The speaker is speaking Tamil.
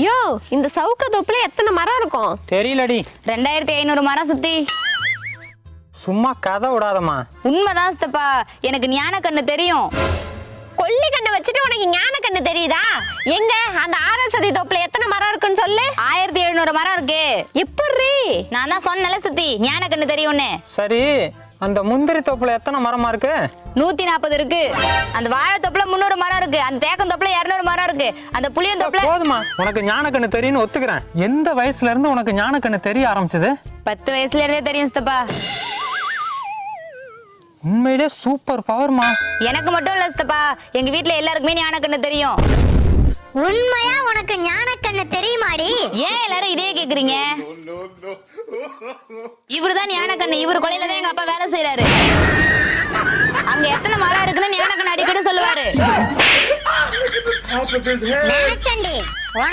யோ, இந்த சவுக்க தோப்புல எத்தனை மரம் இருக்கும்? தெரியலடி. 2500 மரம் சுத்தி. சும்மா கதை விடாதம்மா. உண்மைதான் சித்தப்பா, எனக்கு ஞான கண்ணு தெரியும். கொல்லி கண்ணை வச்சுட்டு உனக்கு ஞான கண்ணு தெரியுதா? எங்க அந்த ஆரஸ்வதி தோப்புல எத்தனை மரம் இருக்குன்னு சொல்லு. 1700 மரம் இருக்கு. எப்படி? நான் தான் சொன்னல சித்தி, ஞான கண்ணு தெரியும்னு. சரி, அந்த முந்திரி தோப்புல எத்தனை மரமா இருக்கு? 140 இருக்கு. அந்த வாழை தோப்புல 300 மரம் இருக்கு. அந்த தேக்கம் தோப்புல 200 மரம் இருக்கு. அந்த புளியம் தோப்புல போதுமா? உனக்கு ஞானக்கண்ணு தெரியும்னு ஒத்துக்கிறேன். எந்த வயசுல இருந்து உனக்கு ஞானக்கண்ணு தெரிய ஆரம்பிச்சது? 10 வயசுல இருந்தே தெரியும் சித்தப்பா. உண்மையிலே சூப்பர் பவர்மா. எனக்கு மட்டும் இல்ல சித்தப்பா, எங்க வீட்ல எல்லாருக்குமே ஞான கண்ணு தெரியும். உண்மையா உனக்கு ஞானக்கண்ணு தெரியுமாடி? ஏன் எல்லாரும் இதே கேக்குறீங்க? இவருதான் ஞான கண்ணு. இவரு கொலையில தான் எங்க அப்பா வேலை செய்யறாரு. அங்க எத்தனை மரம் இருக்குன்னு ஞான கண்ணு அடிக்கடி சொல்லுவாரு. நினைச்சண்டி